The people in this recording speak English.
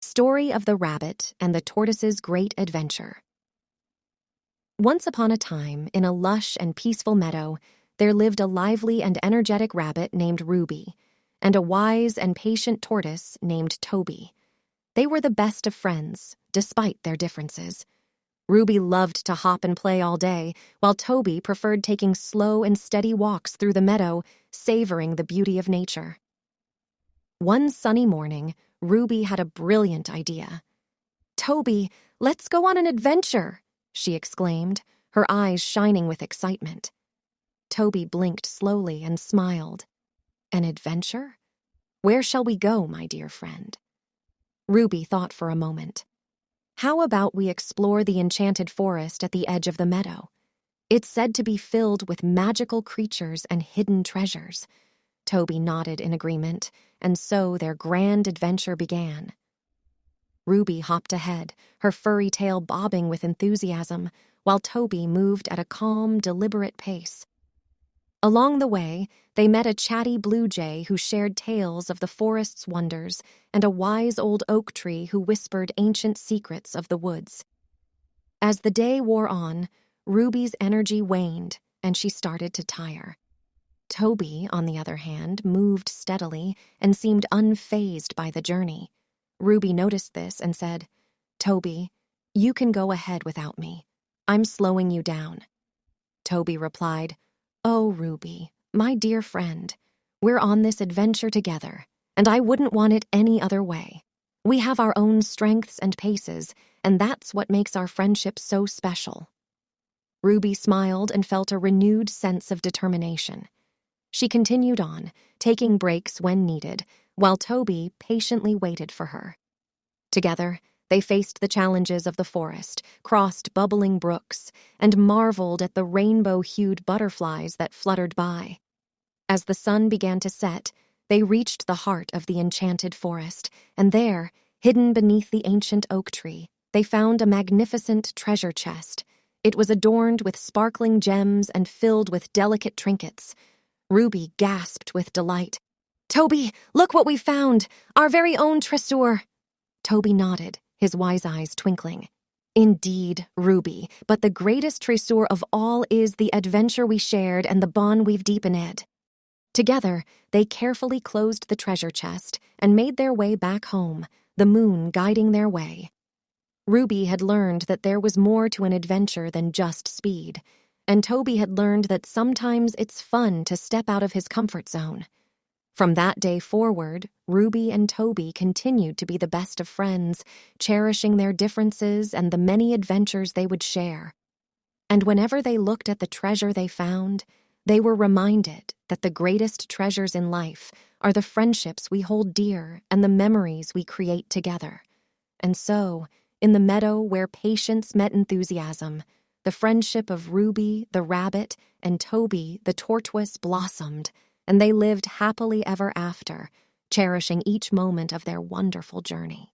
Story of the Rabbit and the Tortoise's Great Adventure. Once upon a time, in a lush and peaceful meadow, there lived a lively and energetic rabbit named Ruby, and a wise and patient tortoise named Toby. They were the best of friends, despite their differences. Ruby loved to hop and play all day, while Toby preferred taking slow and steady walks through the meadow, savoring the beauty of nature. One sunny morning, Ruby had a brilliant idea. "Toby, let's go on an adventure," she exclaimed, her eyes shining with excitement. Toby blinked slowly and smiled. "An adventure? Where shall we go, my dear friend?" Ruby thought for a moment. "How about we explore the enchanted forest at the edge of the meadow? It's said to be filled with magical creatures and hidden treasures." Toby nodded in agreement, and so their grand adventure began. Ruby hopped ahead, her furry tail bobbing with enthusiasm, while Toby moved at a calm, deliberate pace. Along the way, they met a chatty blue jay who shared tales of the forest's wonders and a wise old oak tree who whispered ancient secrets of the woods. As the day wore on, Ruby's energy waned, and she started to tire. Toby, on the other hand, moved steadily and seemed unfazed by the journey. Ruby noticed this and said, "Toby, you can go ahead without me. I'm slowing you down." Toby replied, "Oh, Ruby, my dear friend, we're on this adventure together, and I wouldn't want it any other way. We have our own strengths and paces, and that's what makes our friendship so special." Ruby smiled and felt a renewed sense of determination. She continued on, taking breaks when needed, while Toby patiently waited for her. Together, they faced the challenges of the forest, crossed bubbling brooks, and marveled at the rainbow-hued butterflies that fluttered by. As the sun began to set, they reached the heart of the enchanted forest, and there, hidden beneath the ancient oak tree, they found a magnificent treasure chest. It was adorned with sparkling gems and filled with delicate trinkets. Ruby gasped with delight. "Toby, look what we found! Our very own treasure!" Toby nodded, his wise eyes twinkling. "Indeed, Ruby, but the greatest treasure of all is the adventure we shared and the bond we've deepened." Together, they carefully closed the treasure chest and made their way back home, the moon guiding their way. Ruby had learned that there was more to an adventure than just speed, and Toby had learned that sometimes it's fun to step out of his comfort zone. From that day forward, Ruby and Toby continued to be the best of friends, cherishing their differences and the many adventures they would share. And whenever they looked at the treasure they found, they were reminded that the greatest treasures in life are the friendships we hold dear and the memories we create together. And so, in the meadow where patience met enthusiasm, the friendship of Ruby, the rabbit, and Toby, the tortoise, blossomed, and they lived happily ever after, cherishing each moment of their wonderful journey.